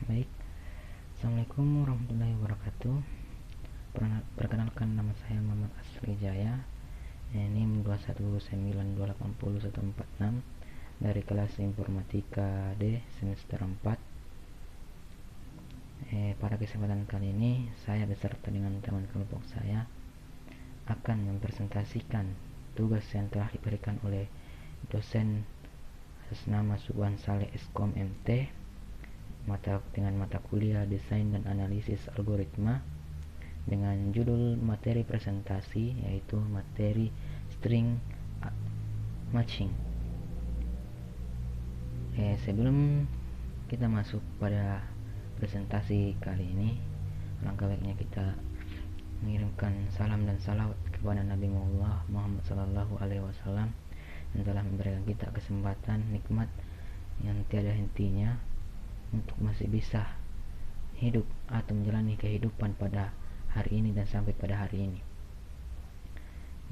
Baik, Assalamualaikum warahmatullahi wabarakatuh. Perkenalkan, nama saya Muhammad Asri Jaya, NIM 219280146 dari kelas Informatika D semester 4. Pada kesempatan kali ini saya beserta dengan teman kelompok saya akan mempresentasikan tugas yang telah diberikan oleh dosen atas nama Subhan Saleh Eskom MT dengan mata kuliah Desain dan Analisis Algoritma dengan judul materi presentasi yaitu materi string matching. Sebelum kita masuk pada presentasi kali ini, alangkah baiknya kita mengirimkan salam dan salawat kepada Nabi Muhammad Sallallahu Alaihi Wasallam yang telah memberikan kita kesempatan nikmat yang tiada hentinya untuk masih bisa hidup atau menjalani kehidupan pada hari ini dan sampai pada hari ini.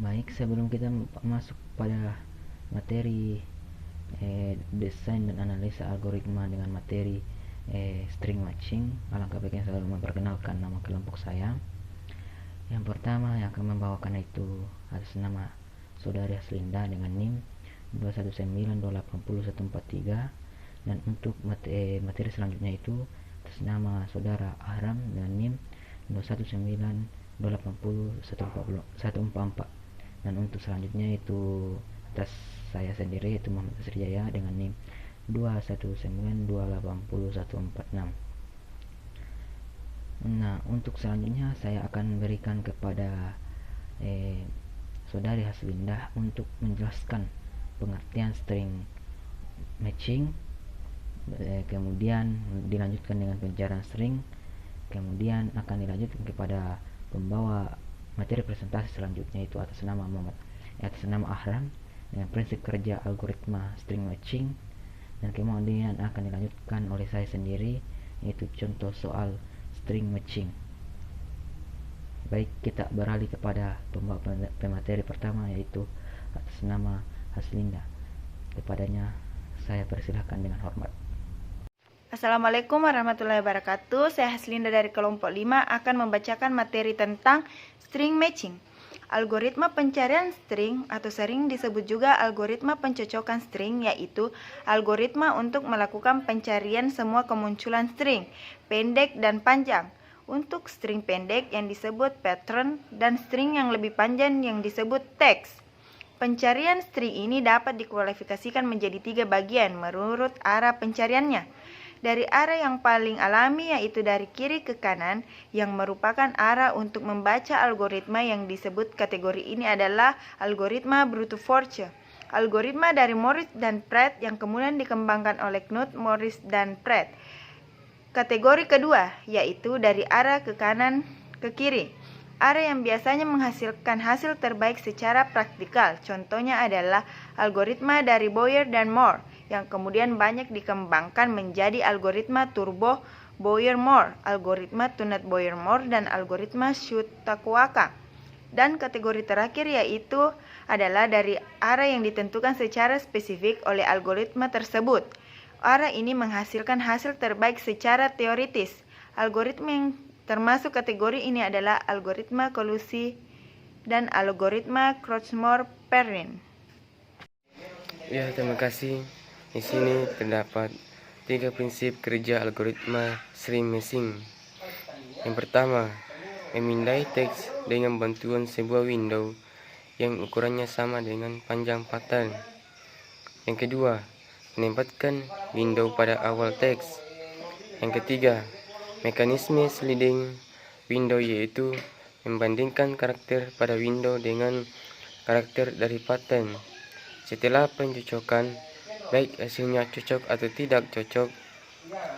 Baik, sebelum kita masuk pada materi desain dan analisa algoritma dengan materi string matching, alangkah baiknya saya memperkenalkan nama kelompok saya. Yang pertama yang akan membawakan itu atas nama Saudari Haslinda dengan NIM 219280143, dan untuk materi selanjutnya itu atas nama Saudara Ahram dengan NIM 219280144, dan untuk selanjutnya itu atas saya sendiri yaitu Muhammad Asri Jaya dengan NIM 219280146. Nah, untuk selanjutnya saya akan berikan kepada Saudari Haslinda untuk menjelaskan pengertian string matching, kemudian dilanjutkan dengan pencarian string, kemudian akan dilanjutkan kepada pembawa materi presentasi selanjutnya itu atas nama Ahram dengan prinsip kerja algoritma string matching, dan kemudian akan dilanjutkan oleh saya sendiri yaitu contoh soal string matching. Baik, kita beralih kepada pembawa pemateri pertama yaitu atas nama Haslinda. Kepadanya saya persilahkan dengan hormat. Assalamualaikum warahmatullahi wabarakatuh. Saya Haslinda dari kelompok 5 akan membacakan materi tentang string matching. Algoritma pencarian string atau sering disebut juga algoritma pencocokan string, yaitu algoritma untuk melakukan pencarian semua kemunculan string, pendek dan panjang. Untuk string pendek yang disebut pattern dan string yang lebih panjang yang disebut text. Pencarian string ini dapat dikualifikasikan menjadi 3 bagian menurut arah pencariannya. Dari arah yang paling alami yaitu dari kiri ke kanan, yang merupakan arah untuk membaca algoritma yang disebut kategori ini adalah algoritma brute force. Algoritma dari Morris dan Pratt yang kemudian dikembangkan oleh Knut Morris dan Pratt. Kategori kedua yaitu dari arah ke kanan ke kiri, arah yang biasanya menghasilkan hasil terbaik secara praktikal. Contohnya adalah algoritma dari Boyer dan Moore yang kemudian banyak dikembangkan menjadi algoritma turbo Boyer-Moore, algoritma Tunat-Boyer-Moore, dan algoritma Shutakuaka. Dan kategori terakhir yaitu adalah dari arah yang ditentukan secara spesifik oleh algoritma tersebut. Arah ini menghasilkan hasil terbaik secara teoritis. Algoritma yang termasuk kategori ini adalah algoritma kolusi dan algoritma Crouchmore-Perrin. Ya, terima kasih. Di sini terdapat 3 prinsip kerja algoritma string matching. Yang pertama, memindai teks dengan bantuan sebuah window yang ukurannya sama dengan panjang pattern. Yang kedua, menempatkan window pada awal teks. Yang ketiga, mekanisme sliding window, yaitu membandingkan karakter pada window dengan karakter dari pattern. Setelah pencocokan, baik hasilnya cocok atau tidak cocok,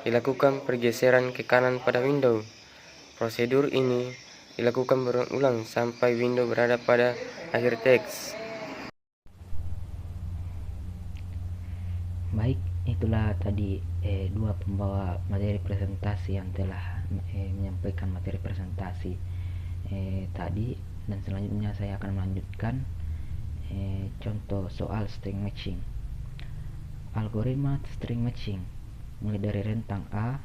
dilakukan pergeseran ke kanan pada window. Prosedur ini dilakukan berulang-ulang sampai window berada pada akhir teks. Baik, itulah tadi dua pembawa materi presentasi yang telah menyampaikan materi presentasi tadi, dan selanjutnya saya akan melanjutkan contoh soal string matching. Algoritma string matching mulai dari rentang A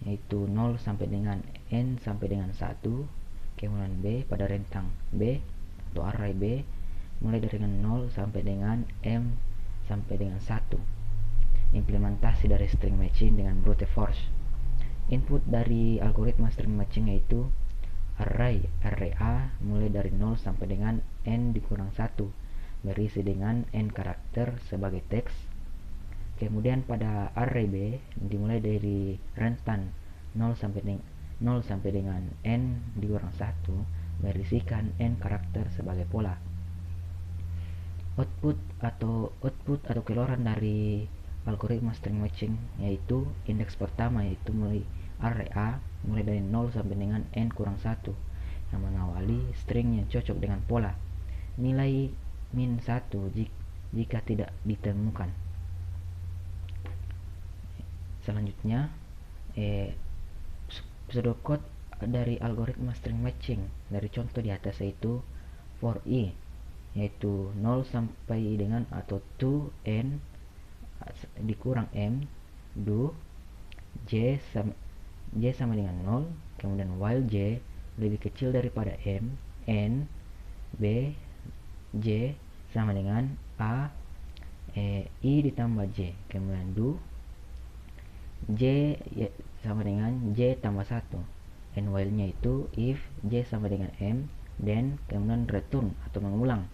yaitu 0 sampai dengan n sampai dengan 1. Kemudian B pada rentang B atau array B mulai dari 0 sampai dengan m sampai dengan 1. Implementasi dari string matching dengan brute force. Input dari algoritma string matching yaitu array A mulai dari 0 sampai dengan n dikurang 1 berisi dengan n karakter sebagai teks. Kemudian pada array B dimulai dari rentan 0 sampai dengan n dikurang 1 berisikan n karakter sebagai pola. Output atau keluaran dari algoritma string matching yaitu indeks pertama yaitu mulai array A mulai dari 0 sampai dengan n kurang 1 yang mengawali string yang cocok dengan pola. Nilai min 1 jika tidak ditemukan. Selanjutnya pseudocode dari algoritma string matching dari contoh di atas yaitu for i yaitu 0 sampai dengan atau 2n dikurang m do j sama dengan 0, kemudian while j lebih kecil daripada m, n, b, j sama dengan a, i ditambah j, kemudian do j sama dengan j tambah 1, and while nya itu if j sama dengan m, then kemudian return atau mengulang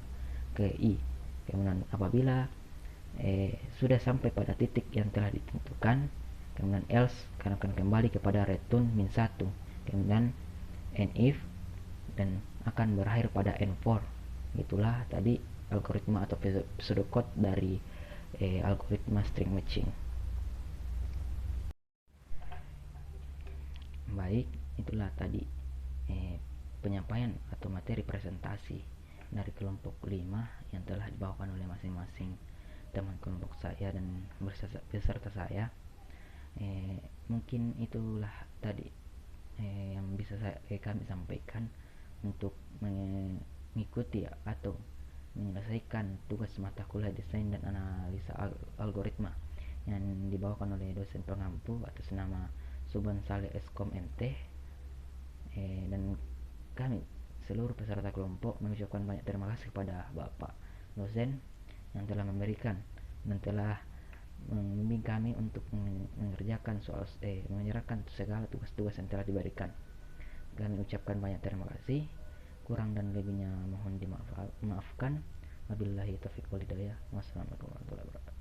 ke i. Kemudian apabila sudah sampai pada titik yang telah ditentukan, kemudian else akan kembali kepada return min 1, kemudian and if dan akan berakhir pada n4. Itulah tadi algoritma atau pseudocode dari algoritma string matching. Baik, itulah tadi penyampaian atau materi presentasi dari kelompok 5 yang telah dibawakan oleh masing-masing teman kelompok saya dan beserta saya. Mungkin itulah tadi yang bisa kami sampaikan untuk mengikuti atau menyelesaikan tugas mata kuliah desain dan analisa algoritma yang dibawakan oleh dosen pengampu atas nama Subhan Saleh Eskom MT. Dan kami seluruh peserta kelompok mengucapkan banyak terima kasih kepada Bapak dosen yang telah memberikan dan telah membimbing kami untuk mengerjakan menyerahkan segala tugas-tugas yang telah diberikan. Kami ucapkan banyak terima kasih. Kurang dan lebihnya mohon dimaafkan. Wabillahi taufiq wal hidayah. Wassalamualaikum warahmatullahi wabarakatuh.